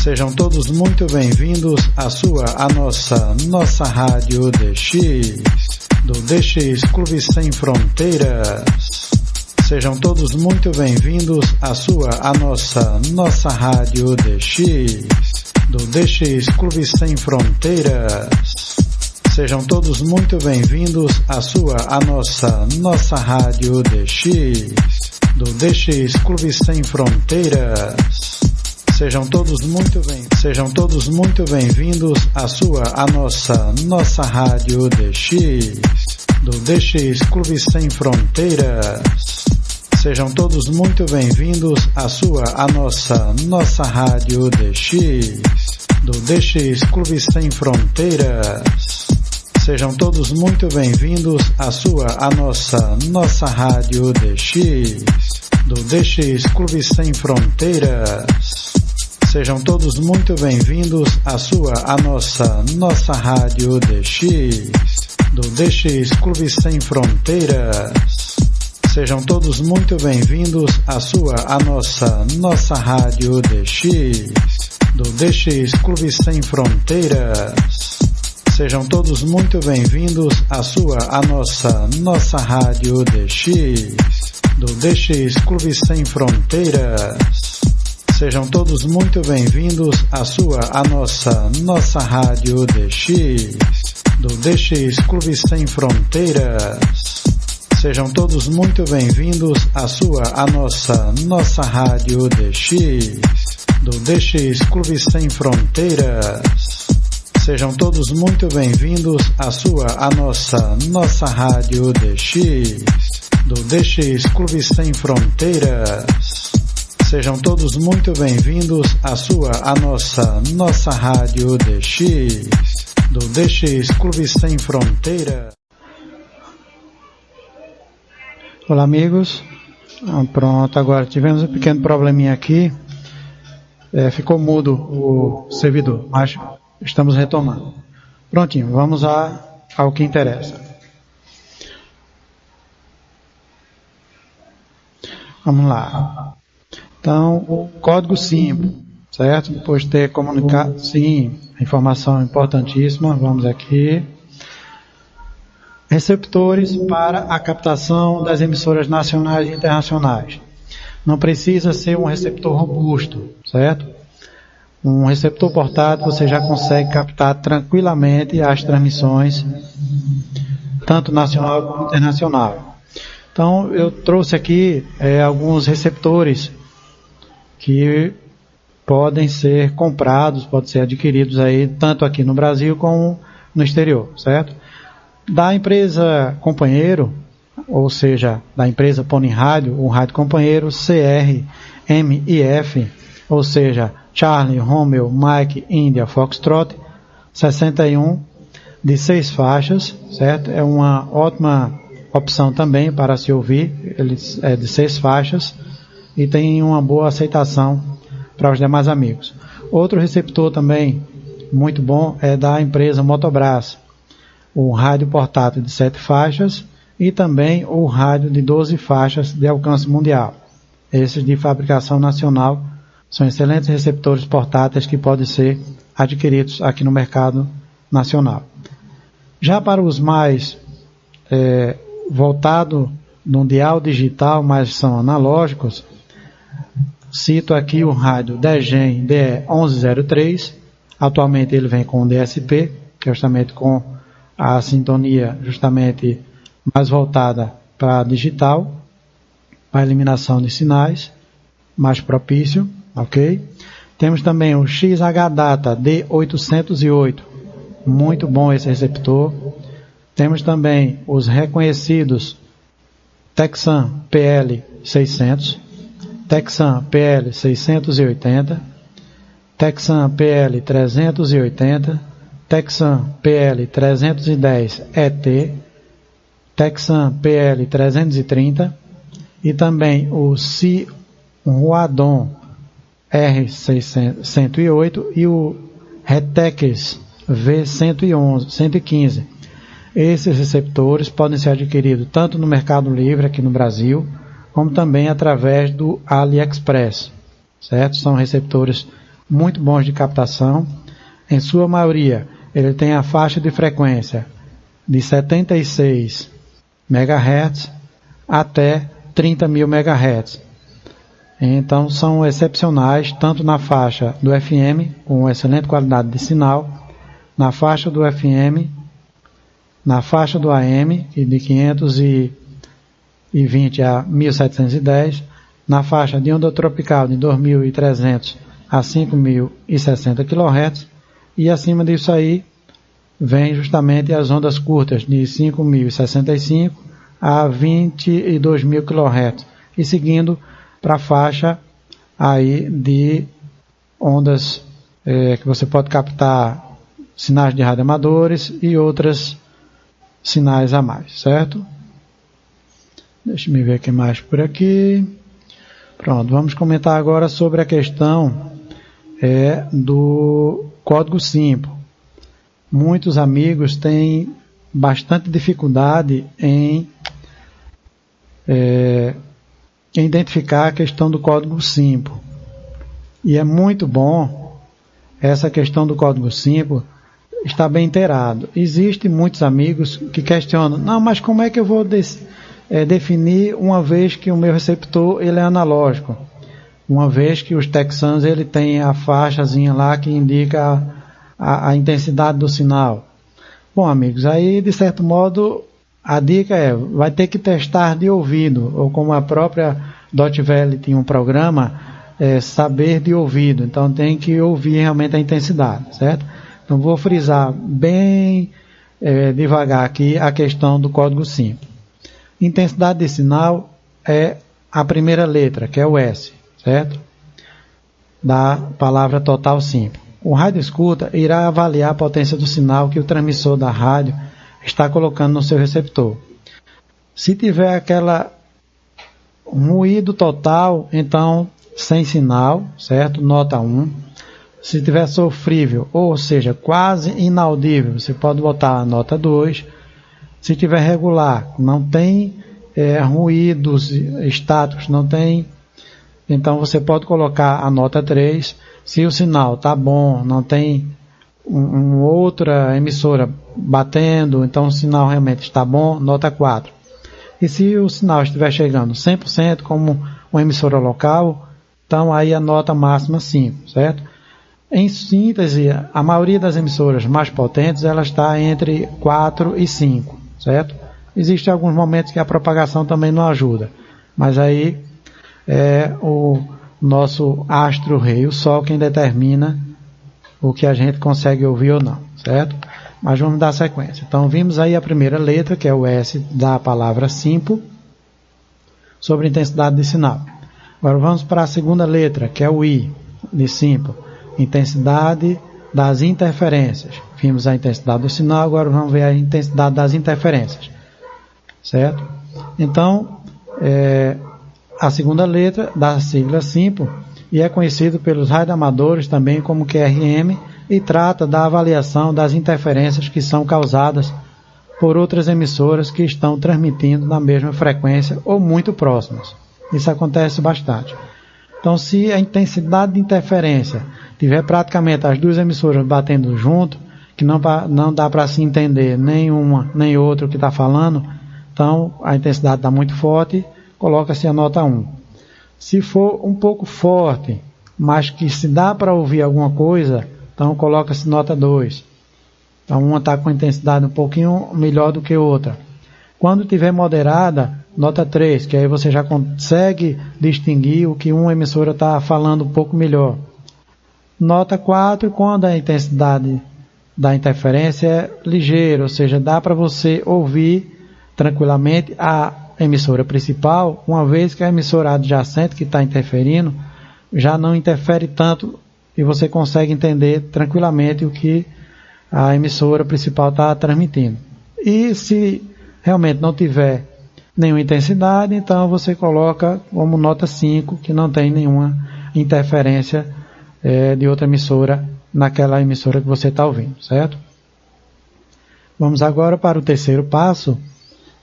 Sejam todos muito bem-vindos à nossa Rádio DX, do DX Clube Sem Fronteiras. Sejam todos muito bem-vindos à nossa Rádio DX, do DX Clube Sem Fronteiras. Sejam todos muito bem-vindos à nossa Rádio DX, do DX Clube Sem Fronteiras. Sejam todos muito bem-vindos à nossa Rádio DX, do DX Clube Sem Fronteiras. Sejam todos muito bem-vindos à nossa Rádio DX, do DX Clube Sem Fronteiras. Sejam todos muito bem-vindos à nossa Rádio DX, do DX Clube Sem Fronteiras. Sejam todos muito bem-vindos à nossa Rádio DX, do DX Clube Sem Fronteiras. Sejam todos muito bem-vindos à nossa Rádio DX, do DX Clube Sem Fronteiras. Sejam todos muito bem-vindos à nossa Rádio DX, do DX Clube Sem Fronteiras. Sejam todos muito bem-vindos à nossa Rádio DX, do DX Clube Sem Fronteiras. Sejam todos muito bem-vindos à nossa Rádio DX, do DX Clube Sem Fronteiras. Sejam todos muito bem-vindos à nossa Rádio DX, do DX Clube Sem Fronteiras. Sejam todos muito bem-vindos à nossa Rádio DX, do DX Clube Sem Fronteiras. Olá, amigos. Pronto, agora tivemos um pequeno probleminha aqui. Ficou mudo o servidor, mas estamos retomando. Prontinho, vamos ao que interessa. Vamos lá. Então, o código símbolo, certo? Depois de ter comunicado, sim, informação importantíssima, vamos aqui. Receptores para a captação das emissoras nacionais e internacionais. Não precisa ser um receptor robusto, certo? Um receptor portátil você já consegue captar tranquilamente as transmissões, tanto nacional como internacional. Então, eu trouxe aqui alguns receptores que podem ser comprados, podem ser adquiridos aí, tanto aqui no Brasil como no exterior, certo? Da empresa companheiro, ou seja, da empresa Pony Rádio, o rádio companheiro CRMIF, ou seja, Charlie, Romeo, Mike, India, Foxtrot, 61, de 6 faixas, certo? É uma ótima opção também para se ouvir, ele é de 6 faixas e tem uma boa aceitação para os demais amigos. Outro receptor também muito bom é da empresa Motobras, o rádio portátil de 7 faixas e também o rádio de 12 faixas de alcance mundial. Esses de fabricação nacional são excelentes receptores portáteis que podem ser adquiridos aqui no mercado nacional. Já para os mais voltados no dial digital, mas são analógicos, cito aqui o rádio Degen DE1103. Atualmente ele vem com o DSP, que é justamente com a sintonia justamente mais voltada para digital, para eliminação de sinais, mais propício, ok? Temos também o XH-Data D808, muito bom esse receptor. Temos também os reconhecidos Texan PL600, Texan PL680, Texan PL380, Texan PL310 ET, Texan PL330 e também o Huadon R108 e o Retex V115. Esses receptores podem ser adquiridos tanto no Mercado Livre aqui no Brasil, como também através do AliExpress, certo? São receptores muito bons de captação. Em sua maioria, ele tem a faixa de frequência de 76 MHz até 30.000 MHz. Então, são excepcionais, tanto na faixa do FM, com excelente qualidade de sinal, na faixa do FM, na faixa do AM, de 520 a 1710, na faixa de onda tropical de 2.300 a 5.060 kHz, e acima disso aí vem justamente as ondas curtas de 5.065 a 22.000 kHz, e seguindo para a faixa aí de ondas que você pode captar sinais de rádio amadores e outros sinais a mais, certo? Deixa eu ver o que mais por aqui. Pronto, vamos comentar agora sobre a questão do código SIMPO. Muitos amigos têm bastante dificuldade em identificar a questão do código SIMPO. E é muito bom essa questão do código SIMPO estar bem inteirado. Existem muitos amigos que questionam, não, mas como é que eu vou definir uma vez que o meu receptor ele é analógico? Uma vez que os texanos ele tem a faixazinha lá que indica a intensidade do sinal. Bom, amigos, aí de certo modo a dica vai ter que testar de ouvido, ou como a própria Deutsche Welle tinha um programa, saber de ouvido. Então tem que ouvir realmente a intensidade, certo? Então vou frisar bem devagar aqui a questão do código SIMPO. Intensidade de sinal é a primeira letra, que é o S, certo? Da palavra total SIMPO. O rádio escuta irá avaliar a potência do sinal que o transmissor da rádio está colocando no seu receptor. Se tiver aquela ruído total, então sem sinal, certo? Nota 1. Se tiver sofrível, ou seja, quase inaudível, você pode botar a nota 2. Se tiver regular, não tem ruídos estáticos, não tem, então você pode colocar a nota 3. Se o sinal está bom, não tem outra emissora batendo, então o sinal realmente está bom, nota 4. E se o sinal estiver chegando 100% como uma emissora local, então aí a nota máxima 5, certo? Em síntese, a maioria das emissoras mais potentes, ela está entre 4 e 5, certo? Existem alguns momentos que a propagação também não ajuda, mas aí é o nosso astro-rei, o Sol, quem determina o que a gente consegue ouvir ou não, certo? Mas vamos dar sequência. Então, vimos aí a primeira letra, que é o S da palavra SIMPO, sobre intensidade de sinal. Agora vamos para a segunda letra, que é o I de SIMPO, intensidade das interferências. Vimos a intensidade do sinal, agora vamos ver a intensidade das interferências, certo? Então, a segunda letra da sigla SIMPO, e é conhecido pelos radioamadores também como QRM, e trata da avaliação das interferências que são causadas por outras emissoras que estão transmitindo na mesma frequência ou muito próximas. Isso acontece bastante. Então, se a intensidade de interferência tiver praticamente as duas emissoras batendo junto, que não dá para se entender nenhuma nem outra o que está falando, então a intensidade está muito forte, coloca-se a nota 1. Se for um pouco forte, mas que se dá para ouvir alguma coisa, então coloca-se nota 2. Então uma está com intensidade um pouquinho melhor do que outra. Quando tiver moderada, nota 3, que aí você já consegue distinguir o que uma emissora está falando um pouco melhor. Nota 4, quando a intensidade da interferência é ligeira, ou seja, dá para você ouvir tranquilamente a emissora principal, uma vez que a emissora adjacente que está interferindo já não interfere tanto e você consegue entender tranquilamente o que a emissora principal está transmitindo. E se realmente não tiver nenhuma intensidade, então você coloca como nota 5, que não tem nenhuma interferência de outra emissora naquela emissora que você está ouvindo, certo? Vamos agora para o terceiro passo,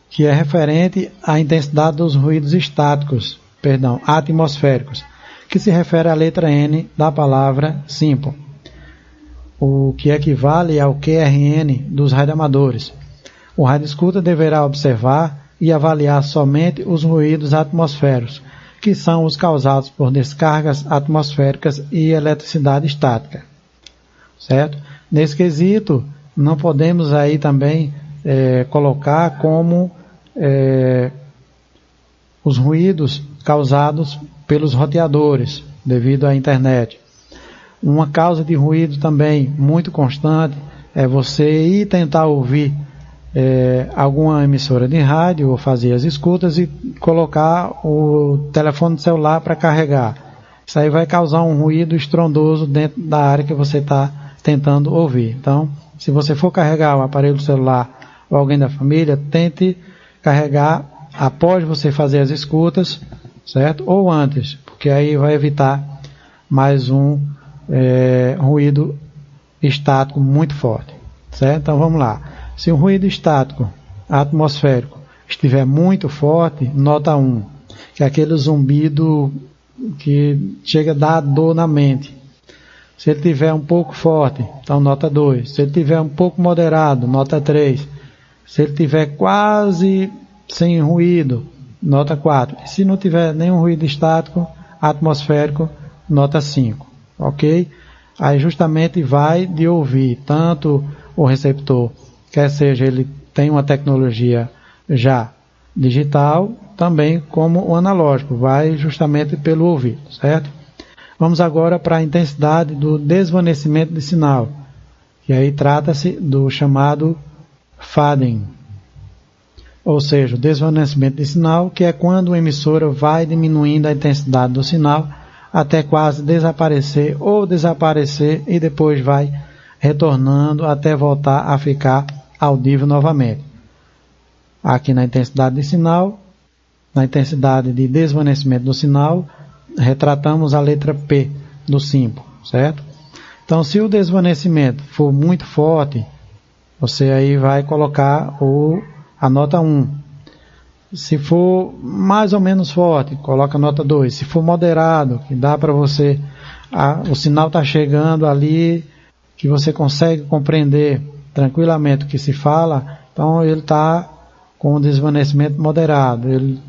que é referente à intensidade dos ruídos atmosféricos, que se refere à letra N da palavra simple, o que equivale ao QRN dos radioamadores. O radioescuta deverá observar e avaliar somente os ruídos atmosféricos, que são os causados por descargas atmosféricas e eletricidade estática. Certo? Nesse quesito, não podemos aí também colocar como os ruídos causados pelos roteadores, devido à internet. Uma causa de ruído também muito constante é você ir tentar ouvir alguma emissora de rádio ou fazer as escutas e colocar o telefone celular para carregar. Isso aí vai causar um ruído estrondoso dentro da área que você está tentando ouvir. Então, se você for carregar o aparelho celular ou alguém da família, tente carregar após você fazer as escutas, certo? Ou antes, porque aí vai evitar mais um ruído estático muito forte, certo? Então vamos lá. Se o ruído estático atmosférico estiver muito forte, nota 1, que é aquele zumbido que chega a dar dor na mente. Se ele estiver um pouco forte, então nota 2. Se ele estiver um pouco moderado, nota 3. Se ele estiver quase sem ruído, nota 4. E se não tiver nenhum ruído estático atmosférico, nota 5. Ok? Aí justamente vai de ouvir tanto o receptor, quer seja ele tem uma tecnologia já digital, também como o analógico, vai justamente pelo ouvido, certo? Vamos agora para a intensidade do desvanecimento de sinal, e aí trata-se do chamado fading, ou seja, o desvanecimento de sinal, que é quando a emissora vai diminuindo a intensidade do sinal até quase desaparecer ou desaparecer e depois vai retornando até voltar a ficar audível novamente. Aqui na intensidade de sinal, na intensidade de desvanecimento do sinal, retratamos a letra P do símbolo, certo? Então, se o desvanecimento for muito forte, você aí vai colocar a nota 1. Se for mais ou menos forte, coloca a nota 2. Se for moderado, que dá para você, o sinal está chegando ali, que você consegue compreender tranquilamente o que se fala, então ele está com um desvanecimento moderado. Ele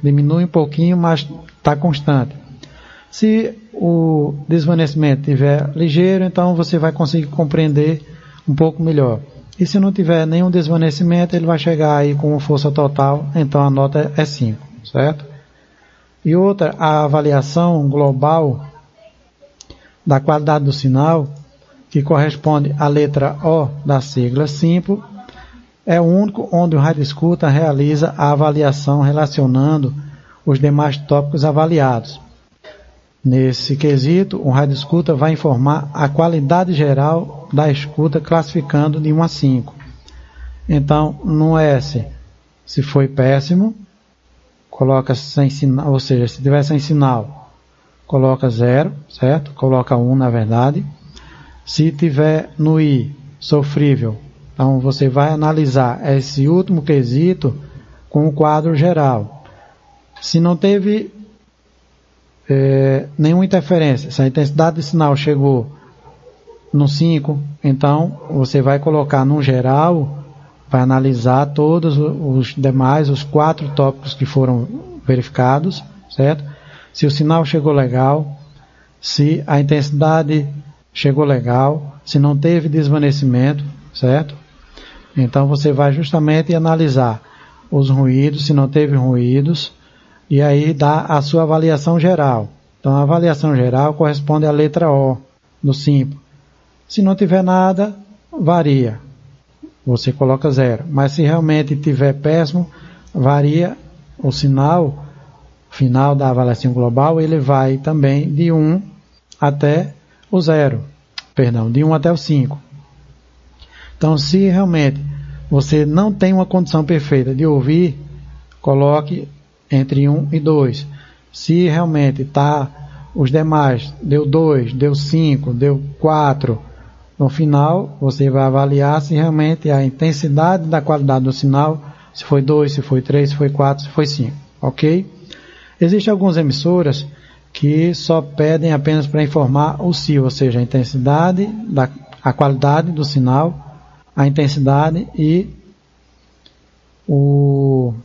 diminui um pouquinho, mas está constante. Se o desvanecimento estiver ligeiro, então você vai conseguir compreender um pouco melhor. E se não tiver nenhum desvanecimento, ele vai chegar aí com força total, então a nota é 5, certo? E outra, a avaliação global da qualidade do sinal, que corresponde à letra O da sigla SIMPLE, é o único onde o radioescuta realiza a avaliação relacionando os demais tópicos avaliados. Nesse quesito, o radioescuta vai informar a qualidade geral da escuta, classificando de 1 a 5. Então, no S, se foi péssimo, coloca sem sinal, ou seja, se tiver sem sinal, coloca 0, certo? Coloca 1, na verdade. Se tiver no I, sofrível, então você vai analisar esse último quesito com o quadro geral. Se não teve nenhuma interferência, se a intensidade de sinal chegou no 5, então você vai colocar no geral, vai analisar todos os demais, os 4 tópicos que foram verificados, certo? Se o sinal chegou legal, se a intensidade chegou legal, se não teve desvanecimento, certo? Então você vai justamente analisar os ruídos, se não teve ruídos, e aí dá a sua avaliação geral. Então a avaliação geral corresponde à letra O do símbolo. Se não tiver nada, varia. Você coloca 0. Mas se realmente tiver péssimo, varia o sinal final da avaliação global, ele vai também de 1 até o 0. Perdão, de 1 até o 5. Então, se realmente você não tem uma condição perfeita de ouvir, coloque entre 1 e 2. Se realmente está os demais, deu 2, deu 5, deu 4, no final você vai avaliar se realmente a intensidade da qualidade do sinal, se foi 2, se foi 3, se foi 4, se foi 5, ok? Existem algumas emissoras que só pedem apenas para informar o CIO, ou seja, a intensidade, a qualidade do sinal, a intensidade e como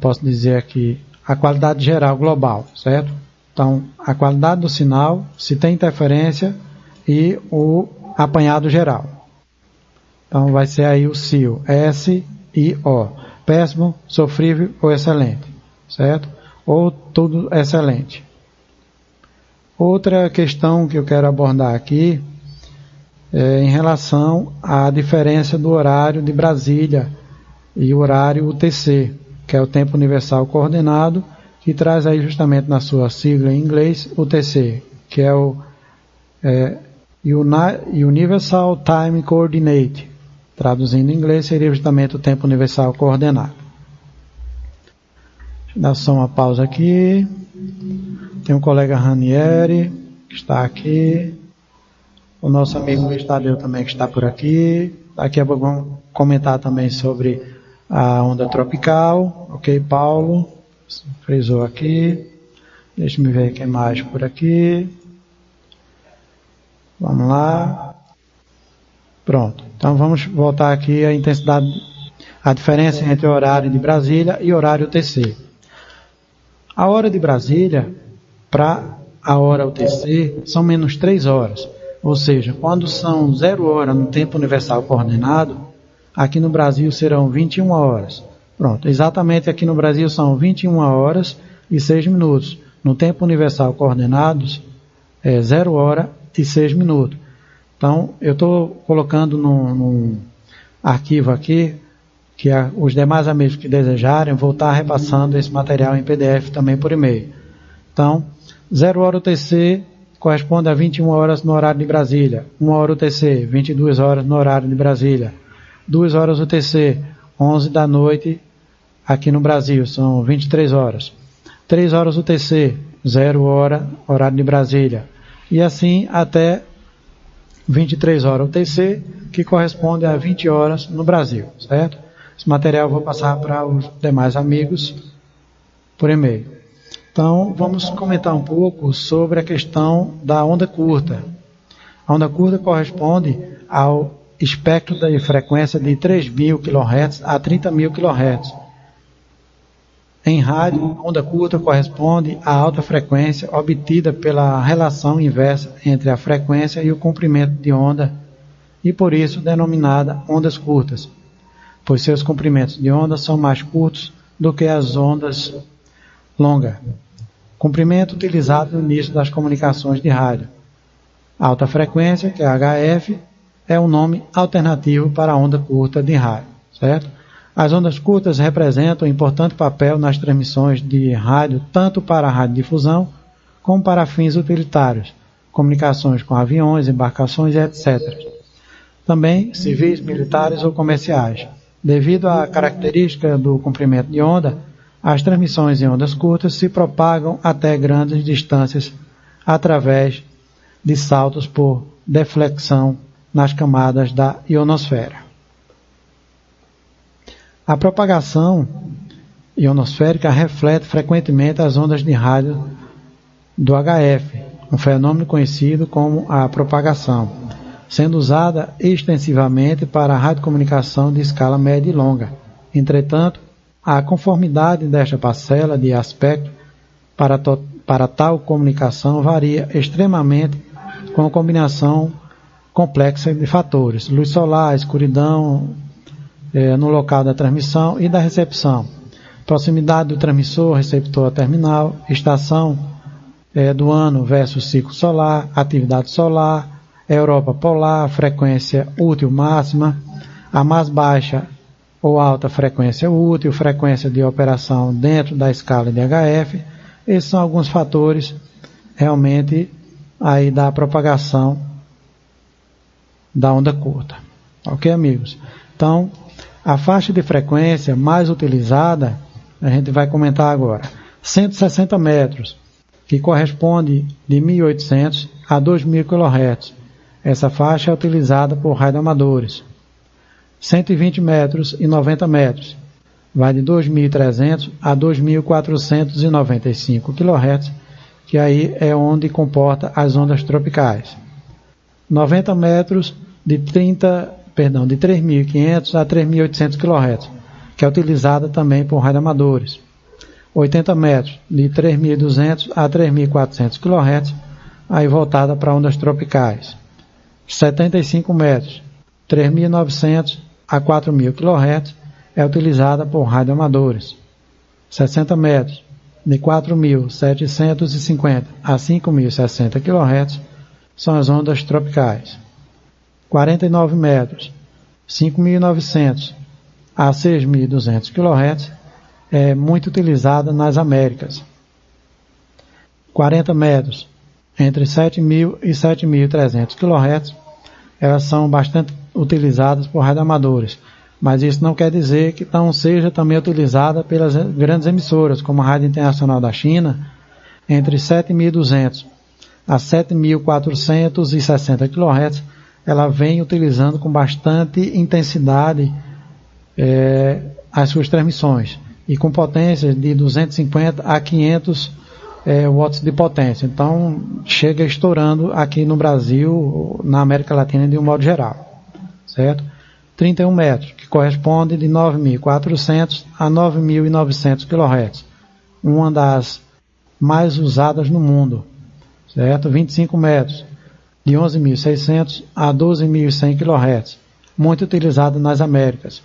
posso dizer aqui, a qualidade geral global, certo? Então, a qualidade do sinal, se tem interferência e o apanhado geral. Então, vai ser aí o CIO, S-I-O, péssimo, sofrível ou excelente, certo? Ou tudo excelente. Outra questão que eu quero abordar aqui é em relação à diferença do horário de Brasília e o horário UTC, que é o Tempo Universal Coordenado, que traz aí justamente na sua sigla em inglês UTC, que é o Universal Time Coordinate. Traduzindo em inglês, seria justamente o Tempo Universal Coordenado. Deixa eu dar só uma pausa aqui. Tem o colega Ranieri, que está aqui. O nosso amigo Luiz Tadeu também, que está por aqui. Daqui a pouco vamos comentar também sobre a onda tropical. Ok, Paulo? Frisou aqui. Deixa eu ver quem mais por aqui. Vamos lá. Pronto. Então vamos voltar aqui à intensidade, a diferença entre o horário de Brasília e o horário UTC. A hora de Brasília para a hora UTC são menos 3 horas. Ou seja, quando são 0 horas no tempo universal coordenado, aqui no Brasil serão 21 horas. Pronto, exatamente aqui no Brasil são 21 horas e 6 minutos. No tempo universal coordenado é 0 hora e 6 minutos. Então, eu estou colocando num arquivo aqui, que os demais amigos que desejarem, vou estar repassando esse material em PDF também por e-mail. Então, 0 hora UTC corresponde a 21 horas no horário de Brasília. 1 hora UTC, 22 horas no horário de Brasília. 2 horas UTC, 11 da noite aqui no Brasil, são 23 horas. 3 horas UTC, 0 hora, horário de Brasília. E assim até 23 horas UTC, que corresponde a 20 horas no Brasil, certo? Esse material eu vou passar para os demais amigos por e-mail. Então, vamos comentar um pouco sobre a questão da onda curta. A onda curta corresponde ao espectro de frequência de 3.000 kHz a 30.000 kHz. Em rádio, a onda curta corresponde à alta frequência obtida pela relação inversa entre a frequência e o comprimento de onda, e por isso denominada ondas curtas, pois seus comprimentos de onda são mais curtos do que as ondas longas. Comprimento utilizado no início das comunicações de rádio. Alta frequência, que é HF, é um nome alternativo para a onda curta de rádio, certo? As ondas curtas representam um importante papel nas transmissões de rádio, tanto para a radiodifusão, como para fins utilitários, comunicações com aviões, embarcações, etc. Também civis, militares ou comerciais. Devido à característica do comprimento de onda, as transmissões em ondas curtas se propagam até grandes distâncias através de saltos por deflexão nas camadas da ionosfera. A propagação ionosférica reflete frequentemente as ondas de rádio do HF, um fenômeno conhecido como a propagação, sendo usada extensivamente para a radiocomunicação de escala média e longa. Entretanto, a conformidade desta parcela de aspecto para tal comunicação varia extremamente com a combinação complexa de fatores: luz solar, escuridão no local da transmissão e da recepção, proximidade do transmissor, receptor a terminal, estação do ano versus ciclo solar, atividade solar, Europa polar, frequência útil máxima, a mais baixa ou alta frequência útil, frequência de operação dentro da escala de HF. Esses são alguns fatores realmente aí da propagação da onda curta. Ok, amigos? Então, a faixa de frequência mais utilizada, a gente vai comentar agora. 160 metros, que corresponde de 1.800 a 2.000 kHz. Essa faixa é utilizada por radioamadores. 120 metros e 90 metros, vai de 2.300 a 2.495 kHz, que aí é onde comporta as ondas tropicais. 90 metros de 3.500 a 3.800 kHz, que é utilizada também por radioamadores. 80 metros de 3.200 a 3.400 kHz, aí voltada para ondas tropicais. 75 metros, 3.900 a 4.000 kHz, é utilizada por radioamadores. 60 metros, de 4.750 a 5.060 kHz, são as ondas tropicais. 49 metros, 5.900 a 6.200 kHz, é muito utilizada nas Américas. 40 metros, entre 7.000 e 7.300 kHz, elas são bastante utilizadas por radioamadores, mas isso não quer dizer que não seja também utilizada pelas grandes emissoras, como a Rádio Internacional da China, entre 7.200 a 7.460 kHz, ela vem utilizando com bastante intensidade as suas transmissões, e com potências de 250 a 500 watts de potência. Então, chega estourando aqui no Brasil, na América Latina de um modo geral, certo? 31 metros, que corresponde de 9.400 a 9.900 kHz, uma das mais usadas no mundo, certo? 25 metros, de 11.600 a 12.100 kHz, muito utilizado nas Américas.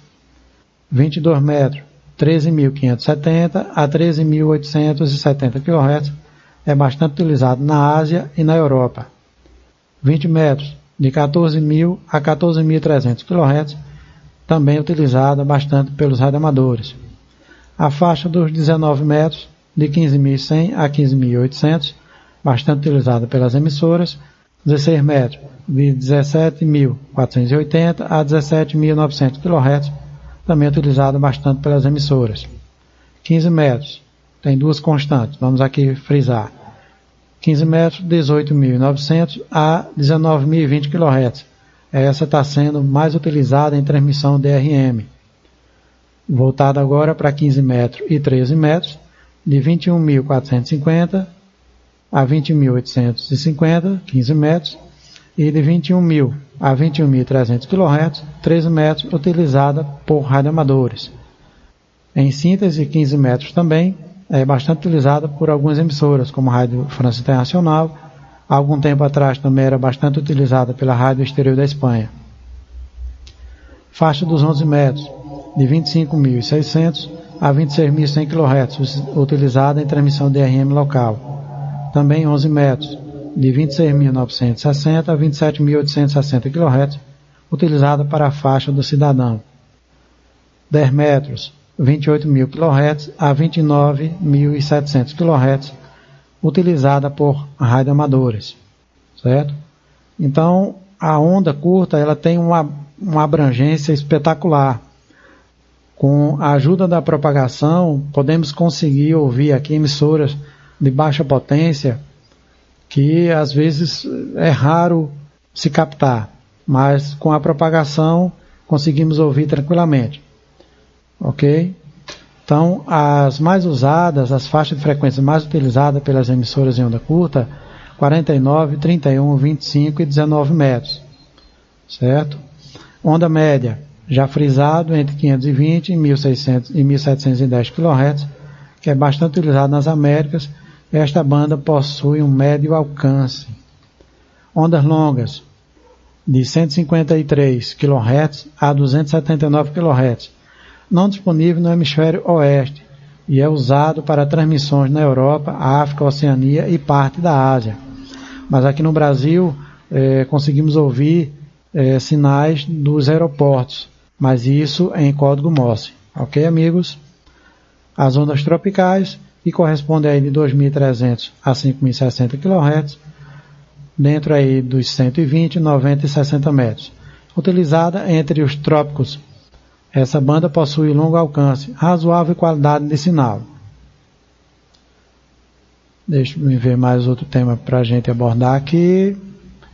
22 metros, 13.570 a 13.870 kHz, é bastante utilizado na Ásia e na Europa. 20 metros, de 14.000 a 14.300 kHz, também utilizada bastante pelos radioamadores. A faixa dos 19 metros, de 15.100 a 15.800, bastante utilizada pelas emissoras. 16 metros, de 17.480 a 17.900 kHz, também utilizada bastante pelas emissoras. 15 metros, tem duas constantes, vamos aqui frisar. 15 metros, 18.900 a 19.020 kHz. Essa está sendo mais utilizada em transmissão DRM. Voltada agora para 15 metros e 13 metros, de 21.450 a 20.850, 15 metros, e de 21.000 a 21.300 kHz, 13 metros, utilizada por radioamadores. Em síntese, 15 metros também é bastante utilizada por algumas emissoras, como a Rádio França Internacional. Há algum tempo atrás também era bastante utilizada pela Rádio Exterior da Espanha. Faixa dos 11 metros, de 25.600 a 26.100 kHz, utilizada em transmissão DRM local. Também 11 metros, de 26.960 a 27.860 kHz, utilizada para a faixa do cidadão. 10 metros, 28.000 kHz a 29.700 kHz, utilizada por radioamadores, certo? Então, a onda curta ela tem uma abrangência espetacular. Com a ajuda da propagação, podemos conseguir ouvir aqui emissoras de baixa potência, que às vezes é raro se captar, mas com a propagação conseguimos ouvir tranquilamente. Ok? Então, as mais usadas, as faixas de frequência mais utilizadas pelas emissoras em onda curta, 49, 31, 25 e 19 metros. Certo? Onda média, já frisado, entre 520 e 1.600 e 1.710 kHz, que é bastante utilizado nas Américas. Esta banda possui um médio alcance. Ondas longas, de 153 kHz a 279 kHz, não disponível no hemisfério oeste, e é usado para transmissões na Europa, África, Oceania e parte da Ásia. Mas aqui no Brasil conseguimos ouvir sinais dos aeroportos, mas isso é em código Morse. Ok, amigos? As ondas tropicais, que correspondem aí de 2.300 a 5.060 kHz, dentro aí dos 120, 90 e 60 metros. Utilizada entre os trópicos, essa banda possui longo alcance, razoável qualidade de sinal. Deixa eu ver mais outro tema para a gente abordar aqui,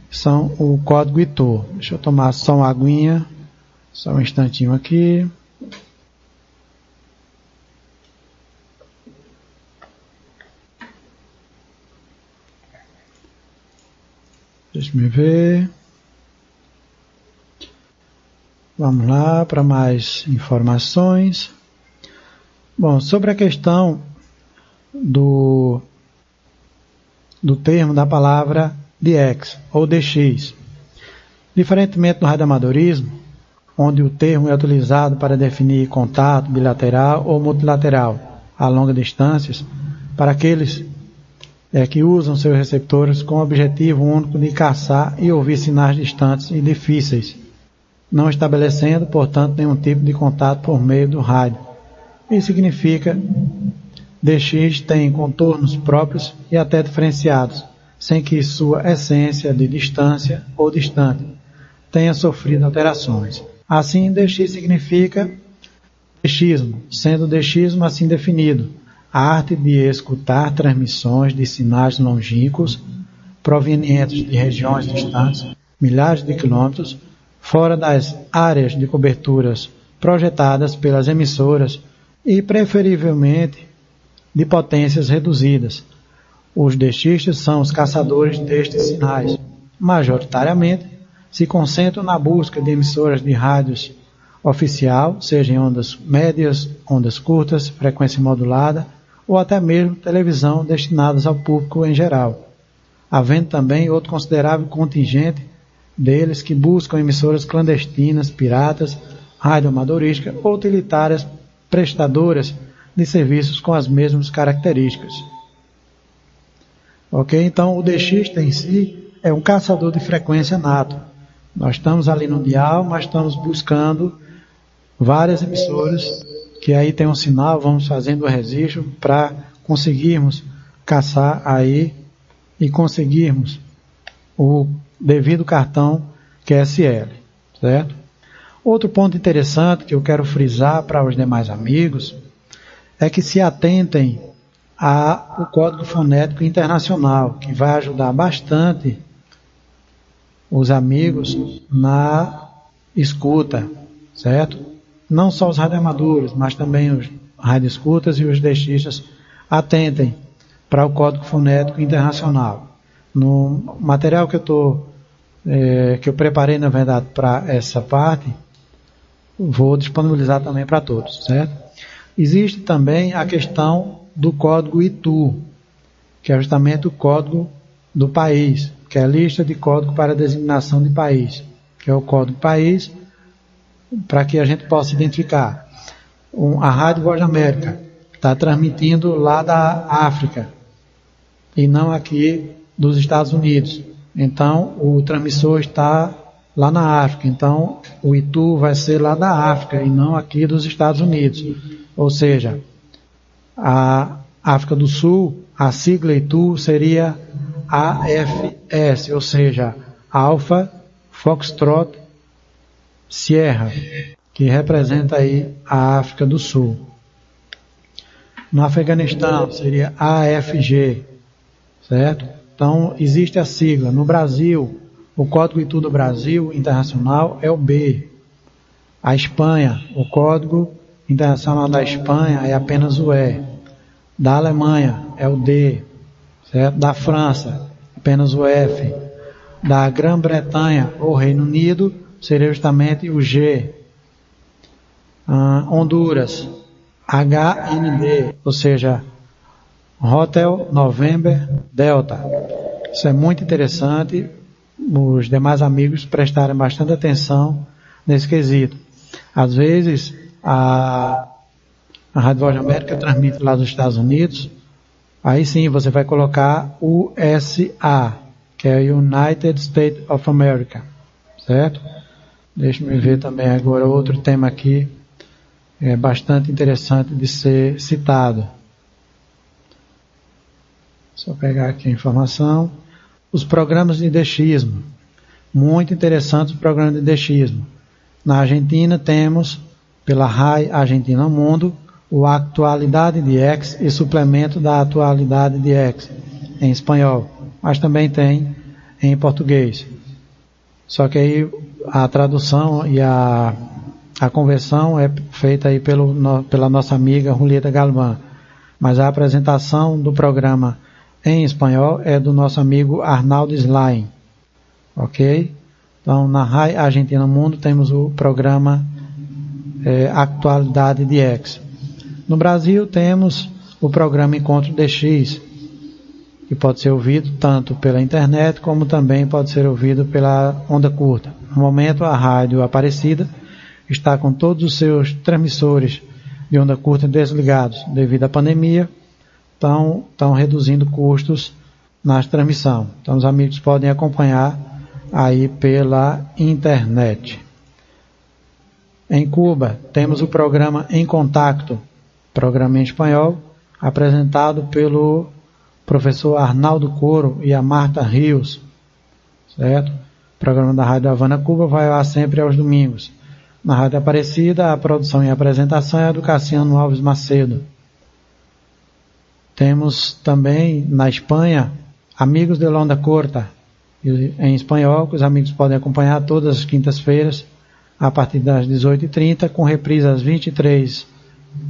são o código ITOR. Deixa eu tomar só uma aguinha, só um instantinho aqui. Deixa-me ver. Vamos lá para mais informações. Bom, sobre a questão do termo da palavra DX ou DX. Diferentemente do radioamadorismo, onde o termo é utilizado para definir contato bilateral ou multilateral a longas distâncias, para aqueles que usam seus receptores com o objetivo único de caçar e ouvir sinais distantes e difíceis, não estabelecendo, portanto, nenhum tipo de contato por meio do rádio. Isso significa DX tem contornos próprios e até diferenciados, sem que sua essência de distância ou distante tenha sofrido alterações. Assim, DX significa DXismo, sendo DXismo assim definido, a arte de escutar transmissões de sinais longínquos provenientes de regiões distantes, milhares de quilômetros, fora das áreas de coberturas projetadas pelas emissoras e, preferivelmente, de potências reduzidas. Os DXistas são os caçadores destes sinais. Majoritariamente, se concentram na busca de emissoras de rádios oficial, seja em ondas médias, ondas curtas, frequência modulada, ou até mesmo televisão destinadas ao público em geral, havendo também outro considerável contingente deles que buscam emissoras clandestinas, piratas, radioamadorísticas ou utilitárias prestadoras de serviços com as mesmas características. Ok? Então, o DXista em si é um caçador de frequência nato. Nós estamos ali no dial, mas estamos buscando várias emissoras que aí tem um sinal, vamos fazendo o registro para conseguirmos caçar aí e conseguirmos o devido cartão QSL, certo? Outro ponto interessante que eu quero frisar para os demais amigos é que se atentem ao Código Fonético Internacional, que vai ajudar bastante os amigos na escuta, certo? Não só os radioamadores, mas também os radioescutas e os DXistas atentem para o Código Fonético Internacional. No material que eu preparei, na verdade, para essa parte, vou disponibilizar também para todos, certo? Existe também a questão do código ITU, que é justamente o código do país, que é a lista de código para designação de país, que é o código país, para que a gente possa identificar. A Rádio Voz da América está transmitindo lá da África e não aqui dos Estados Unidos. Então, o transmissor está lá na África. Então, o ITU vai ser lá da África e não aqui dos Estados Unidos. Ou seja, a África do Sul, a sigla ITU seria AFS, ou seja, Alpha Foxtrot Sierra, que representa aí a África do Sul. No Afeganistão seria AFG, certo? Então existe a sigla. No Brasil, o código ITU do Brasil internacional é o B. A Espanha, o código internacional da Espanha é apenas o E. Da Alemanha é o D, certo? Da França, apenas o F. Da Grã-Bretanha ou Reino Unido seria justamente o G. Honduras, HND, ou seja, Hotel November Delta. Isso é muito interessante, os demais amigos prestarem bastante atenção nesse quesito. Às vezes, a Rádio Voz da América transmite lá dos Estados Unidos, aí sim você vai colocar o USA, que é United States of America, certo? Deixa-me ver também agora outro tema aqui, é bastante interessante de ser citado. Só pegar aqui a informação. Os programas de DXismo. Muito interessantes os programas de DXismo. Na Argentina temos, pela RAI Argentina Mundo, o Atualidade de X e suplemento da Atualidade de X, em espanhol. Mas também tem em português. Só que aí a tradução e a conversão é feita aí pela nossa amiga Julieta Galvão. Mas a apresentação do programa em espanhol é do nosso amigo Arnaldo Slain. ok? Então, na RAI Argentina Mundo temos o programa Atualidade DX. No Brasil temos o programa Encontro DX, que pode ser ouvido tanto pela internet como também pode ser ouvido pela onda curta. No momento, a Rádio Aparecida está com todos os seus transmissores de onda curta desligados devido à pandemia, estão reduzindo custos na transmissão. Então, os amigos podem acompanhar aí pela internet. Em Cuba, temos o programa Em Contacto, programa em espanhol, apresentado pelo professor Arnaldo Coro e a Marta Rios, certo? O programa da Rádio Havana Cuba vai ao ar sempre aos domingos. Na Rádio Aparecida, a produção e a apresentação é do Cassiano Alves Macedo. Temos também, na Espanha, Amigos de Onda Corta, em espanhol, que os amigos podem acompanhar todas as quintas-feiras, a partir das 18h30, com reprise às 23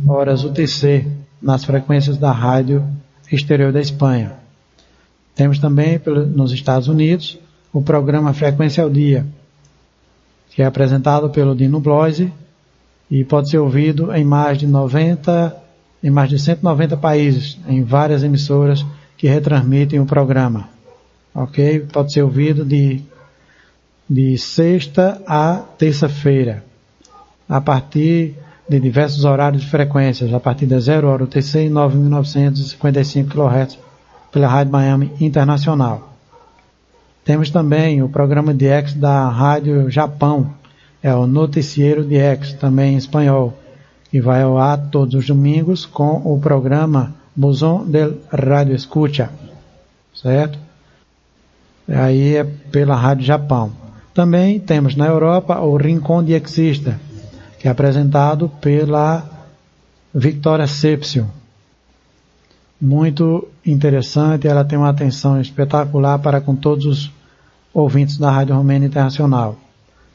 horas UTC, nas frequências da Rádio Exterior da Espanha. Temos também, nos Estados Unidos, o programa Frequência ao Dia, que é apresentado pelo Dino Bloise e pode ser ouvido em mais de 190 países, em várias emissoras que retransmitem o programa. Ok? Pode ser ouvido de sexta a terça-feira, a partir de diversos horários de frequências, a partir da 0 hora UTC e 9.955 kHz pela Rádio Miami Internacional. Temos também o programa DX da Rádio Japão, é o Noticiero DX, também em espanhol, que vai ao ar todos os domingos com o programa Buzón del Radio Escucha, certo? Aí é pela Rádio Japão. Também temos na Europa o Rincón DXista, que é apresentado pela Victoria Sepsio. Muito interessante, ela tem uma atenção espetacular para com todos os ouvintes da Rádio Romênia Internacional.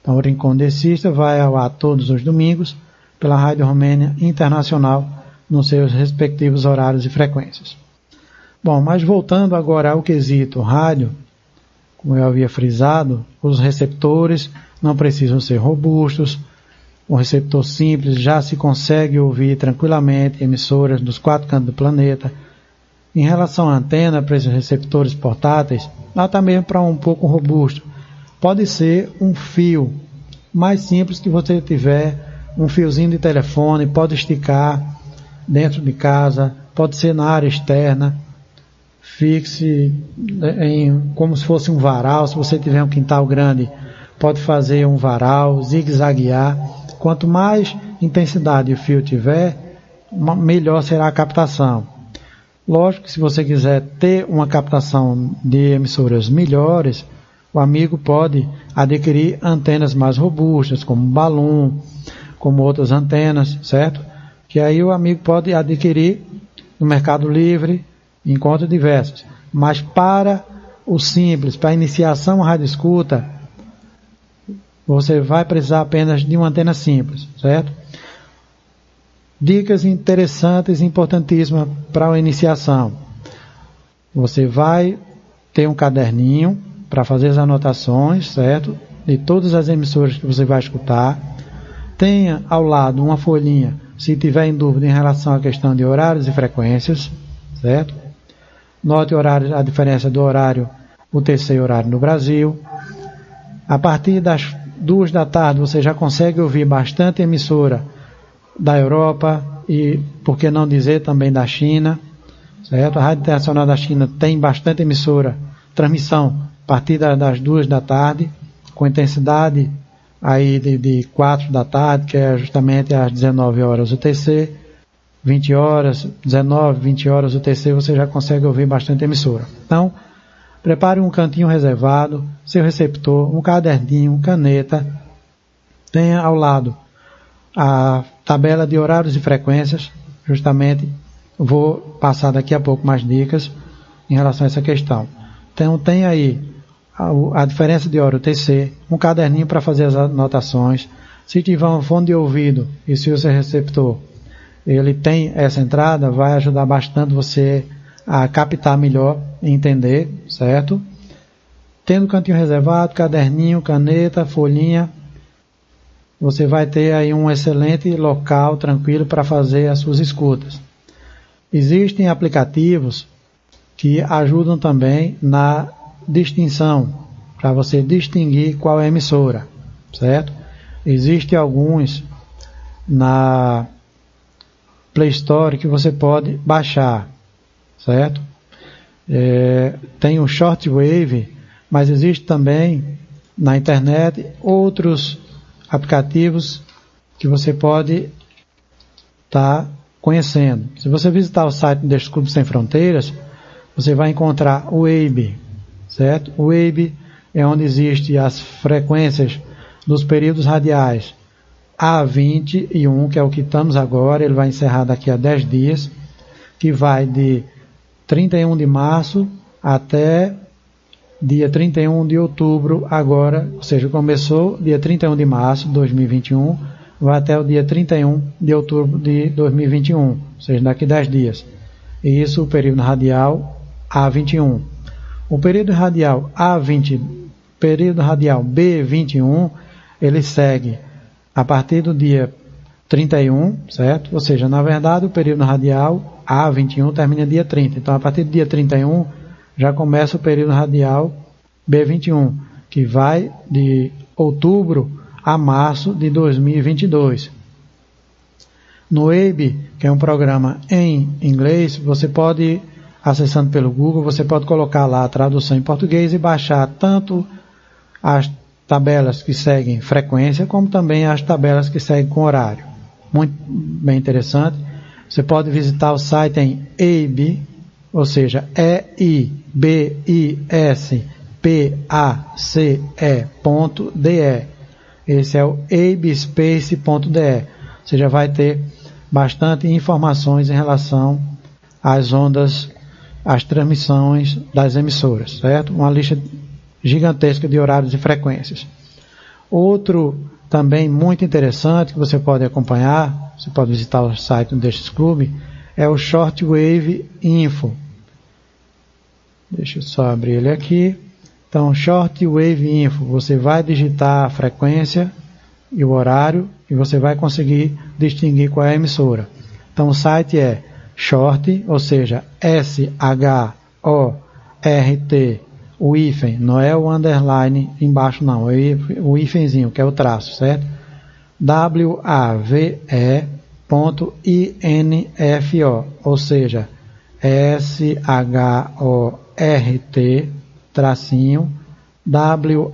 Então, o Rincón DXista vai ao ar todos os domingos pela Rádio Romênia Internacional, nos seus respectivos horários e frequências. Bom, mas voltando agora ao quesito rádio, como eu havia frisado, os receptores não precisam ser robustos. O receptor simples já se consegue ouvir tranquilamente emissoras dos 4 cantos do planeta. Em relação à antena, para esses receptores portáteis, ela está mesmo para um pouco robusto. Pode ser um fio mais simples que você tiver, um fiozinho de telefone, pode esticar dentro de casa, pode ser na área externa, fixe como se fosse um varal. Se você tiver um quintal grande, pode fazer um varal, zigue-zaguear. Quanto mais intensidade o fio tiver, melhor será a captação. Lógico que se você quiser ter uma captação de emissoras melhores, o amigo pode adquirir antenas mais robustas, como balão, como outras antenas, certo? Que aí o amigo pode adquirir no Mercado Livre, encontra diversas. Mas para o simples, para a iniciação rádio escuta, você vai precisar apenas de uma antena simples, certo? Dicas interessantes e importantíssimas para a iniciação. Você vai ter um caderninho para fazer as anotações, certo? De todas as emissoras que você vai escutar. Tenha ao lado uma folhinha, se tiver em dúvida em relação à questão de horários e frequências, certo? Note a diferença do horário UTC e horário no Brasil. A partir das 2 da tarde você já consegue ouvir bastante emissora da Europa e, por que não dizer, também da China, certo? A Rádio Internacional da China tem bastante emissora, transmissão a partir das 2 da tarde, com intensidade aí de 4 da tarde, que é justamente às 19 horas UTC, 20 horas, 19, 20 horas UTC, você já consegue ouvir bastante emissora. Então, prepare um cantinho reservado, seu receptor, um caderninho, caneta, tenha ao lado a tabela de horários e frequências, justamente, vou passar daqui a pouco mais dicas em relação a essa questão. Então, tem aí a diferença de hora UTC, um caderninho para fazer as anotações. Se tiver um fone de ouvido e se o seu receptor ele tem essa entrada, vai ajudar bastante você a captar melhor e entender, certo? tendo cantinho reservado, caderninho, caneta, folhinha, você vai ter aí um excelente local tranquilo para fazer as suas escutas. Existem aplicativos que ajudam também na distinção, para você distinguir qual é a emissora, certo? Existem alguns na Play Store que você pode baixar, certo? Tem o Shortwave, mas existe também na internet outros aplicativos que você pode estar conhecendo. Se você visitar o site deste Clube Sem Fronteiras, você vai encontrar o Wave, certo? O Wave é onde existem as frequências dos períodos radiais A21, que é o que estamos agora, ele vai encerrar daqui a 10 dias, que vai de 31 de março até dia 31 de outubro agora, ou seja, começou dia 31 de março de 2021, vai até o dia 31 de outubro de 2021, ou seja, daqui a 10 dias. E isso o período radial A21. O período radial B21, ele segue a partir do dia 31, certo? Ou seja, na verdade, o período radial A21 termina dia 30. Então, a partir do dia 31, já começa o período radial B21, que vai de outubro a março de 2022. No Wave, que é um programa em inglês, você pode, acessando pelo Google, você pode colocar lá a tradução em português e baixar tanto as tabelas que seguem frequência, como também as tabelas que seguem com horário. Muito bem interessante. Você pode visitar o site em EIBIS, ou seja, EIBISPACE.de. Esse é o eibispace.de. Você já vai ter bastante informações em relação às ondas, às transmissões das emissoras, certo? Uma lista gigantesca de horários e frequências. Outro também muito interessante que você pode acompanhar, você pode visitar o site destes clubes, é o Shortwave Info. Deixa eu só abrir ele aqui. Então, Shortwave Info, você vai digitar a frequência e o horário e você vai conseguir distinguir qual é a emissora. Então, o site é Short, ou seja, S-H-O-R-T, o hífen, não é o underline embaixo não, é o hífenzinho, que é o traço, certo? W-A-V-E.info, ou seja, S-H-O-R-T, tracinho, W-A-V-E.info,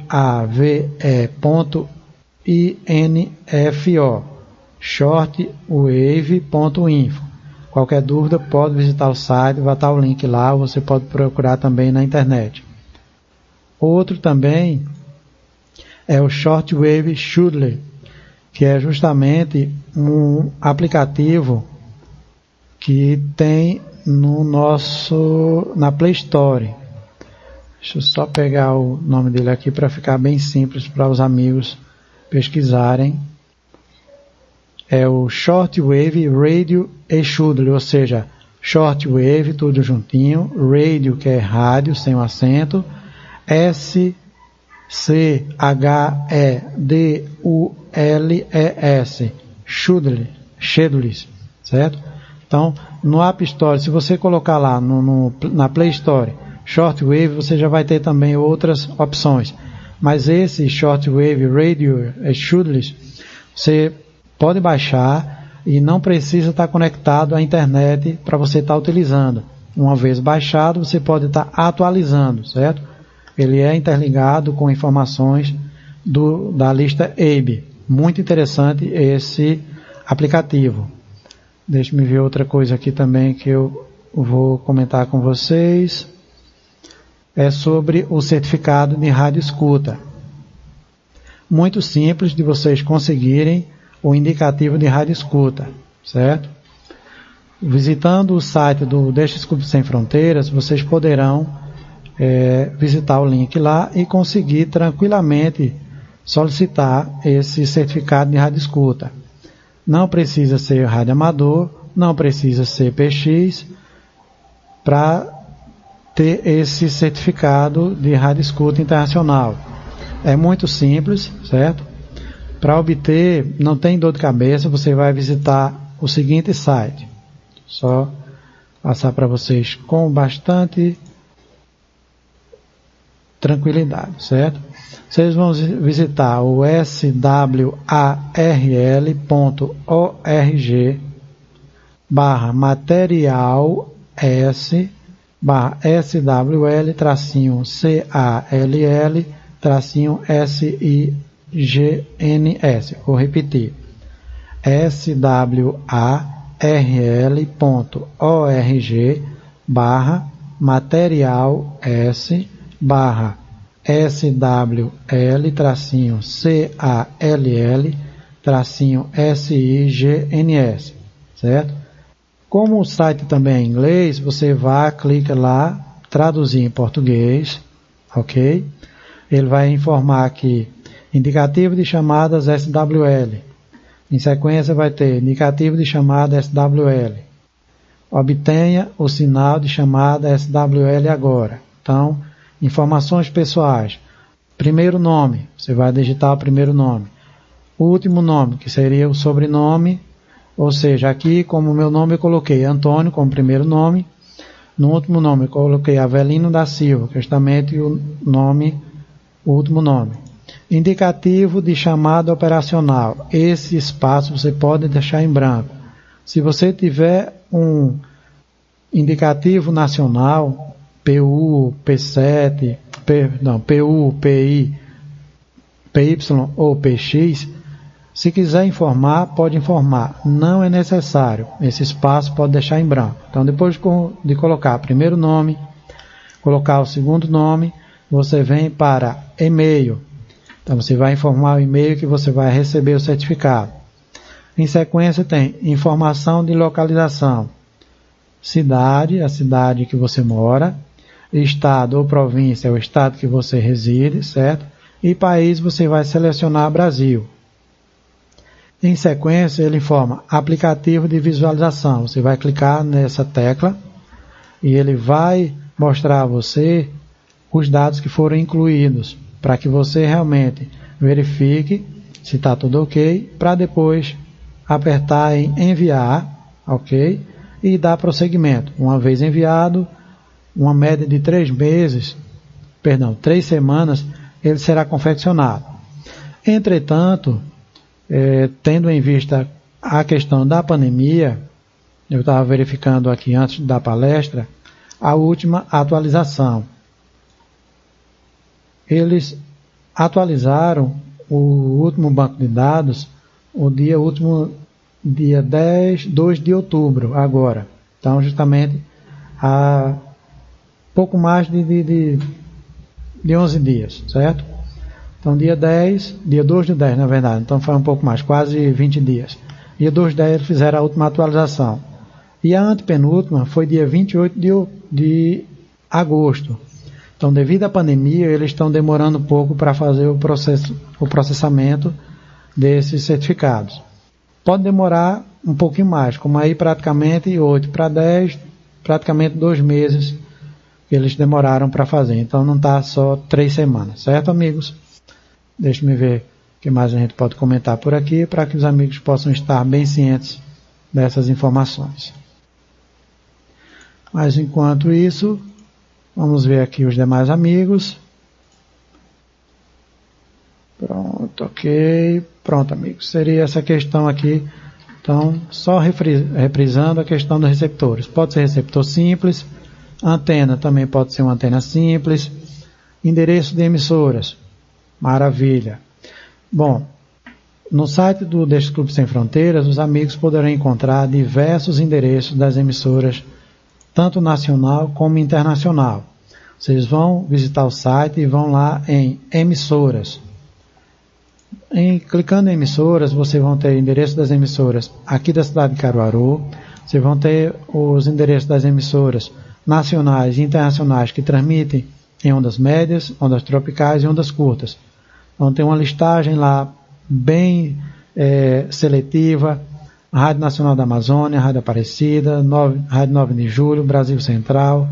shortwave.info. Qualquer dúvida pode visitar o site, vai estar o link lá, ou você pode procurar também na internet. Outro também é o Shortwave Shuttle, que é justamente um aplicativo que tem na Play Store. Deixa eu só pegar o nome dele aqui para ficar bem simples para os amigos pesquisarem. É o Shortwave Radio e Shuttle, ou seja, Shortwave, tudo juntinho, Radio, que é rádio, sem o acento, S-C-H-E-D-U-L-E-S, Shuttle, certo? Então, no App Store, se você colocar lá na Play Store, Shortwave, você já vai ter também outras opções. Mas esse Shortwave Radio e Shuttle, você pode baixar e não precisa estar conectado à internet para você estar utilizando. Uma vez baixado, você pode estar atualizando, certo? Ele é interligado com informações da lista EIB. Muito interessante esse aplicativo. Deixa eu ver outra coisa aqui também que eu vou comentar com vocês. É sobre o certificado de rádio escuta. Muito simples de vocês conseguirem o indicativo de rádio escuta, certo? Visitando o site do Deixa Clube Sem Fronteiras, vocês poderão visitar o link lá e conseguir tranquilamente solicitar esse certificado de rádio escuta. Não precisa ser rádio amador, não precisa ser PX para ter esse certificado de rádio escuta internacional. É muito simples, certo? Para obter, não tem dor de cabeça, você vai visitar o seguinte site. Só passar para vocês com bastante tranquilidade, certo? Vocês vão visitar o swars.org/material-swl-SIGNS. Vou repetir. swars.org/material-swl-SIGNS, certo? Como o site também é em inglês, você vai, clica lá, traduzir em português, ok? Ele vai informar aqui, indicativo de chamadas SWL. Em sequência vai ter indicativo de chamada SWL. Obtenha o sinal de chamada SWL agora. Então, informações pessoais. Primeiro nome, você vai digitar o primeiro nome. O último nome, que seria o sobrenome, ou seja, aqui como meu nome eu coloquei Antônio como primeiro nome. No último nome eu coloquei Avelino da Silva, que é justamente o último nome. Indicativo de chamada operacional. Esse espaço você pode deixar em branco. Se você tiver um indicativo nacional, PU, P7, PU, PI, PY ou PX, se quiser informar, pode informar. Não é necessário. Esse espaço pode deixar em branco. Então, depois de colocar primeiro nome, colocar o segundo nome, você vem para e-mail. Então, você vai informar o e-mail que você vai receber o certificado. Em sequência, tem informação de localização. Cidade, a cidade que você mora. Estado ou província é o estado que você reside, certo? E país, você vai selecionar Brasil. Em sequência, ele informa aplicativo de visualização. Você vai clicar nessa tecla e ele vai mostrar a você os dados que foram incluídos, para que você realmente verifique se está tudo ok, para depois apertar em enviar, ok? E dar prosseguimento. Uma vez enviado, uma média de 3 semanas, ele será confeccionado. Entretanto, tendo em vista a questão da pandemia, eu estava verificando aqui antes da palestra, a última atualização. Eles atualizaram o último banco de dados, dia 2 de outubro, agora. Então, justamente, há pouco mais de 11 dias, certo? Então, dia 2 de 10, na verdade. Então, foi um pouco mais, quase 20 dias. Dia 2 de 10, eles fizeram a última atualização. E a antepenúltima foi dia 28 de agosto. Então, devido à pandemia, eles estão demorando um pouco para fazer o processamento desses certificados. Pode demorar um pouquinho mais, como aí praticamente 8 para 10, praticamente 2 meses que eles demoraram para fazer. Então, não está só 3 semanas, certo, amigos? Deixe-me ver o que mais a gente pode comentar por aqui, para que os amigos possam estar bem cientes dessas informações. Mas, enquanto isso, vamos ver aqui os demais amigos. Pronto, ok. Pronto, amigos. Seria essa questão aqui. Então, só reprisando a questão dos receptores. Pode ser receptor simples. Antena também pode ser uma antena simples. Endereço de emissoras. Maravilha. Bom, no site do Deixa Clube Sem Fronteiras, os amigos poderão encontrar diversos endereços das emissoras, tanto nacional como internacional. Vocês vão visitar o site e vão lá em emissoras. Clicando em emissoras, vocês vão ter o endereço das emissoras aqui da cidade de Caruaru. Vocês vão ter os endereços das emissoras nacionais e internacionais que transmitem em ondas médias, ondas tropicais e ondas curtas. Então tem uma listagem lá bem seletiva. Rádio Nacional da Amazônia, Rádio Aparecida, Rádio 9 de Julho, Brasil Central,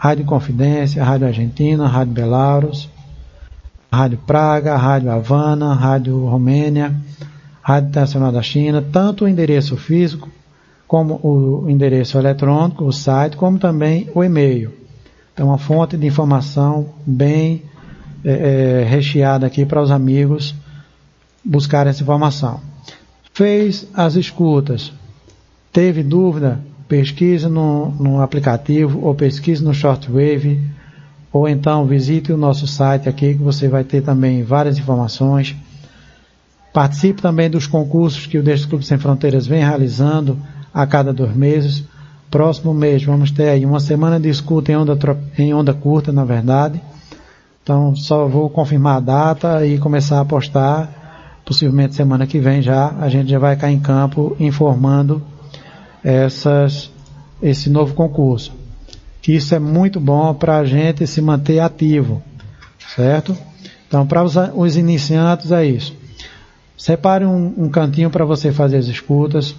Rádio Confidência, Rádio Argentina, Rádio Belarus, Rádio Praga, Rádio Havana, Rádio Romênia, Rádio Internacional da China, tanto o endereço físico como o endereço eletrônico, o site, como também o e-mail. Então, uma fonte de informação bem recheada aqui para os amigos buscarem essa informação. Fez as escutas, teve dúvida? Pesquise no aplicativo ou pesquise no Shortwave, ou então visite o nosso site aqui, que você vai ter também várias informações. Participe também dos concursos que o Deixa Clube Sem Fronteiras vem realizando a cada 2 meses. Próximo mês vamos ter aí uma semana de escuta em onda curta, na verdade. Então só vou confirmar a data e começar a postar. Possivelmente semana que vem a gente já vai cair em campo informando esse novo concurso. Que isso é muito bom para a gente se manter ativo, certo? Então, para os iniciantes é isso. Separe um cantinho para você fazer as escutas.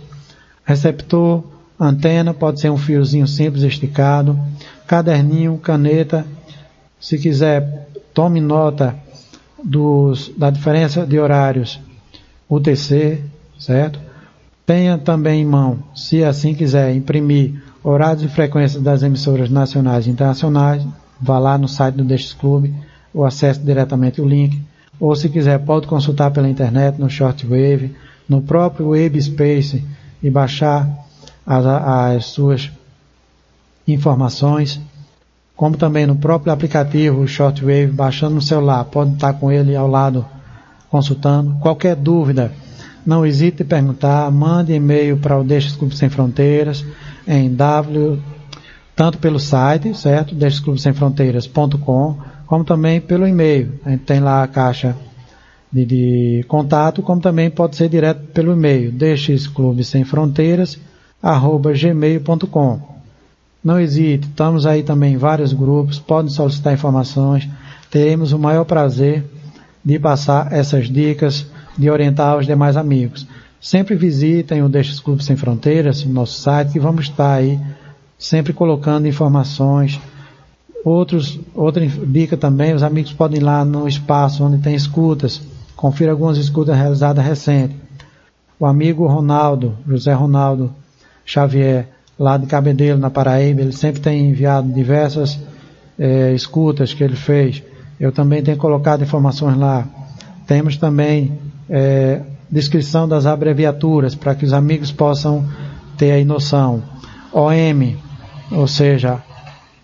Receptor, antena, pode ser um fiozinho simples esticado. Caderninho, caneta. Se quiser, tome nota da diferença de horários UTC, certo? Tenha também em mão, se assim quiser, imprimir horários e frequências das emissoras nacionais e internacionais. Vá lá no site do Deixa Clube ou acesse diretamente o link. Ou se quiser, pode consultar pela internet, no Shortwave, no próprio Webspace e baixar as suas informações. Como também no próprio aplicativo, o Shortwave, baixando no celular, pode estar com ele ao lado consultando. Qualquer dúvida, não hesite em perguntar, mande e-mail para o Deixa Clube Sem Fronteiras em tanto pelo site, certo? deixaclubessemfronteiras.com, como também pelo e-mail. A gente tem lá a caixa de contato, como também pode ser direto pelo e-mail, deixaclubessemfronteiras@gmail.com. Não hesite, estamos aí também em vários grupos, podem solicitar informações, teremos o maior prazer de passar essas dicas, de orientar os demais amigos. Sempre visitem o Deixa Clube Sem Fronteiras, nosso site, que vamos estar aí sempre colocando informações. Outra dica também, os amigos podem ir lá no espaço onde tem escutas, confira algumas escutas realizadas recentes. O amigo Ronaldo, José Ronaldo Xavier, lá de Cabedelo, na Paraíba, ele sempre tem enviado diversas escutas que ele fez. Eu também tenho colocado informações lá. Temos também descrição das abreviaturas, para que os amigos possam ter aí noção. OM, ou seja,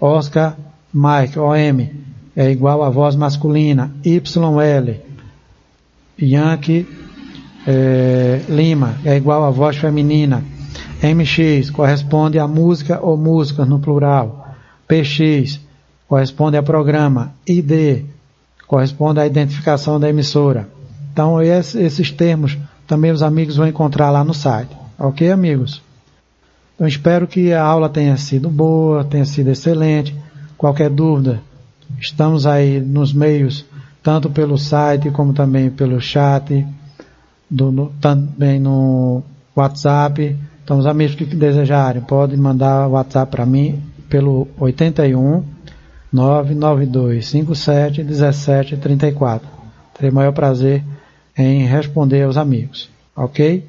Oscar Mike, OM, é igual à voz masculina. YL, Yankee Lima, é igual à voz feminina. MX corresponde a música ou músicas no plural. PX corresponde a programa. ID corresponde à identificação da emissora. Então esses termos também os amigos vão encontrar lá no site. Ok, amigos? Então espero que a aula tenha sido boa, tenha sido excelente. Qualquer dúvida, estamos aí nos meios, tanto pelo site como também pelo chat, também no WhatsApp. Então os amigos que desejarem podem mandar o WhatsApp para mim pelo 81 99257 1734. Terei o maior prazer em responder aos amigos. Ok?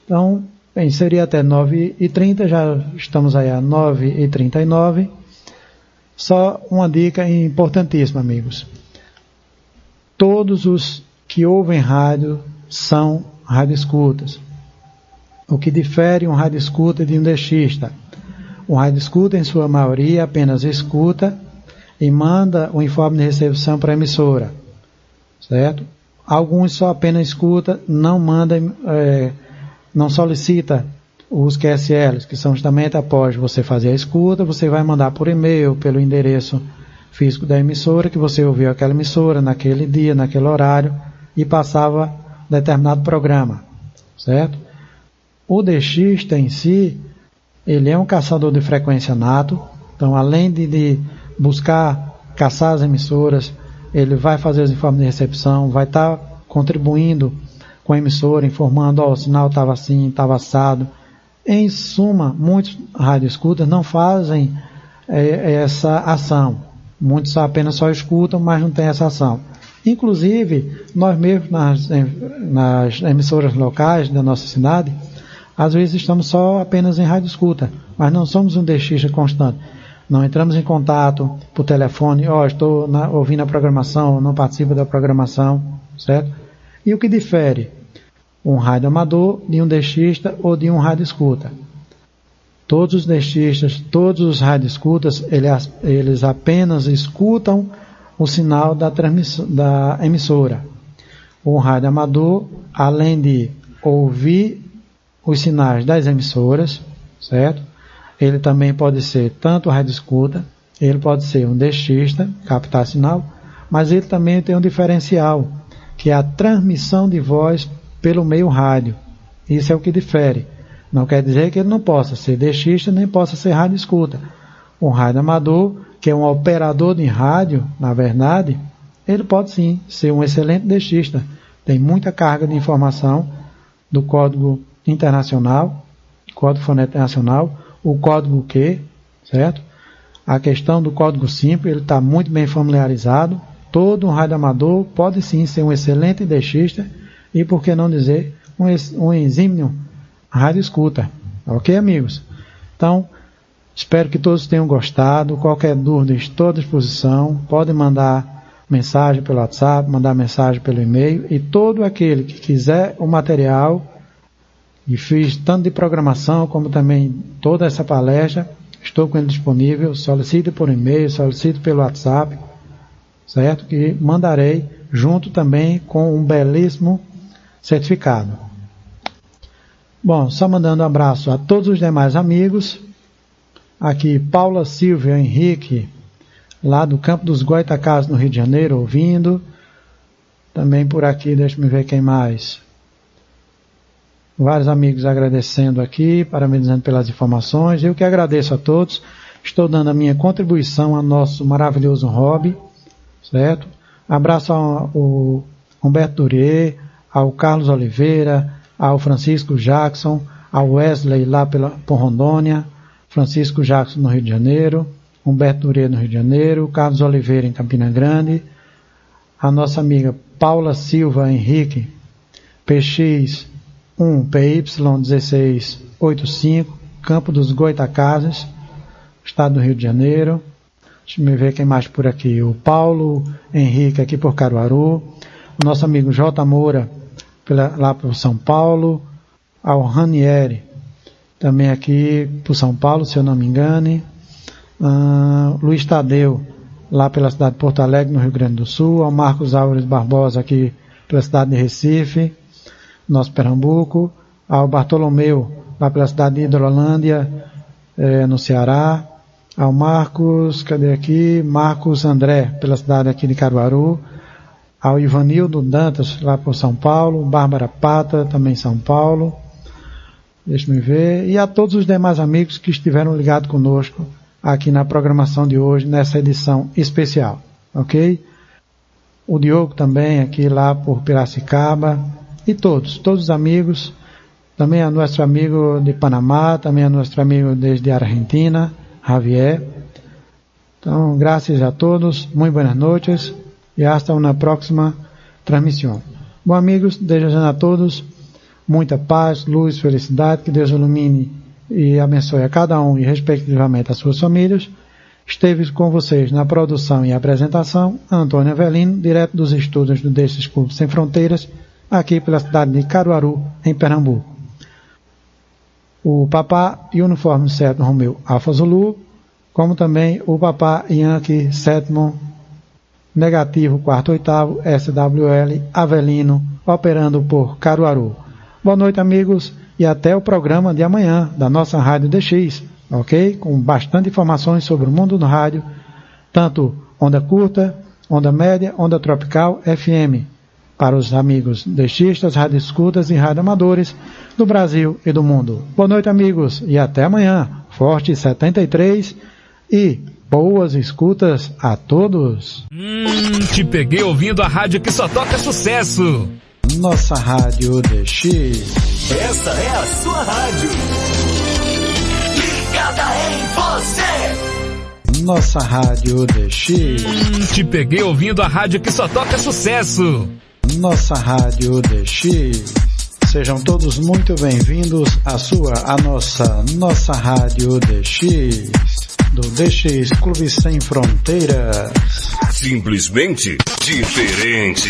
Então, bem, seria até 9h30, já estamos aí a 9h39. Só uma dica importantíssima, amigos. Todos os que ouvem rádio são radioescutas. O que difere um radioescuta de um deixista? Um radioescuta, em sua maioria, apenas escuta e manda o informe de recepção para a emissora, certo? Alguns só apenas escuta, não manda, não solicita os QSLs, que são justamente após você fazer a escuta, você vai mandar por e-mail, pelo endereço físico da emissora, que você ouviu aquela emissora naquele dia, naquele horário, e passava determinado programa, certo? O deixista em si, ele é um caçador de frequência nato, então além de buscar, caçar as emissoras, ele vai fazer os informes de recepção, vai estar contribuindo com a emissora, informando, o sinal estava assim, estava assado. Em suma, muitos radioescutas não fazem essa ação. Muitos apenas só escutam, mas não tem essa ação. Inclusive, nós mesmos nas emissoras locais da nossa cidade, às vezes estamos só apenas em rádio escuta, mas não somos um DXista constante. Não entramos em contato por telefone, estou ouvindo a programação, não participo da programação, certo? E o que difere um rádio amador de um DXista ou de um rádio escuta? Todos os DXistas, todos os rádio escutas, eles apenas escutam o sinal da emissora. O rádio amador, além de ouvir os sinais das emissoras, certo? Ele também pode ser tanto rádio escuta, ele pode ser um DXista, captar sinal, mas ele também tem um diferencial, que é a transmissão de voz pelo meio rádio. Isso é o que difere. Não quer dizer que ele não possa ser DXista, nem possa ser rádio escuta. Um rádio amador, que é um operador de rádio, na verdade, ele pode sim ser um excelente DXista. Tem muita carga de informação do código internacional, código fonético internacional, o código Q, certo? A questão do código simples, ele está muito bem familiarizado. Todo um rádio amador pode sim ser um excelente DXista e, por que não dizer, um exímio rádio escuta. Ok, amigos? Então, espero que todos tenham gostado. Qualquer dúvida, estou à disposição. Podem mandar mensagem pelo WhatsApp, mandar mensagem pelo e-mail. E todo aquele que quiser o material, e fiz tanto de programação como também toda essa palestra, estou com ele disponível. Solicite por e-mail, solicite pelo WhatsApp, certo? Que mandarei junto também com um belíssimo certificado. Bom, só mandando um abraço a todos os demais amigos. Aqui Paula Silvia Henrique, lá do Campo dos Goitacazes, no Rio de Janeiro, ouvindo. Também por aqui, deixa eu ver quem mais. Vários amigos agradecendo aqui, parabenizando pelas informações. Eu que agradeço a todos. Estou dando a minha contribuição ao nosso maravilhoso hobby, certo? Abraço ao Humberto Durier, ao Carlos Oliveira, ao Francisco Jackson, ao Wesley lá por Rondônia, Francisco Jackson no Rio de Janeiro, Humberto Durier no Rio de Janeiro, Carlos Oliveira em Campina Grande, a nossa amiga Paula Silva Henrique, PX1 PY1685, Campo dos Goitacazes, Estado do Rio de Janeiro. Deixa eu ver quem mais por aqui. O Paulo Henrique aqui por Caruaru, o nosso amigo J. Moura lá por São Paulo, ao Ranieri também aqui por São Paulo, se eu não me engane, Luiz Tadeu lá pela cidade de Porto Alegre, no Rio Grande do Sul, ao Marcos Álvares Barbosa aqui pela cidade de Recife, nosso Pernambuco, ao Bartolomeu lá pela cidade de Hidrolândia, no Ceará, ao Marcos André pela cidade aqui de Caruaru, ao Ivanildo Dantas lá por São Paulo, Bárbara Pata também São Paulo, deixa-me ver, e a todos os demais amigos que estiveram ligados conosco aqui na programação de hoje, nessa edição especial, ok? O Diogo também aqui lá por Piracicaba, e todos os amigos, também a nosso amigo de Panamá, também a nosso amigo desde a Argentina, Javier. Então, graças a todos, muito boas noites e hasta uma próxima transmissão. Bom, amigos, desejando a todos muita paz, luz, felicidade, que Deus ilumine e abençoe a cada um e respectivamente as suas famílias. Esteve com vocês na produção e apresentação Antônio Avelino, direto dos estúdios do Desses Clubes Sem Fronteiras, aqui pela cidade de Caruaru, em Pernambuco. O Papá Uniforme 7 Romeu Alfa Zulu, como também o Papá Yankee 7º Negativo 4/8 SWL Avelino, operando por Caruaru. Boa noite, amigos, e até o programa de amanhã da nossa Rádio DX, ok? Com bastante informações sobre o mundo do rádio, tanto onda curta, onda média, onda tropical, FM, para os amigos DXistas, rádio escutas e rádio amadores do Brasil e do mundo. Boa noite, amigos, e até amanhã. Forte 73 e boas escutas a todos. Te peguei ouvindo a rádio que só toca sucesso. Nossa Rádio DX. Essa é a sua rádio. Ligada em você. nossa Rádio DX. Te peguei ouvindo a rádio que só toca sucesso. Nossa Rádio DX. Sejam todos muito bem-vindos à nossa Rádio DX. Do DX Clube Sem Fronteiras. Simplesmente diferente.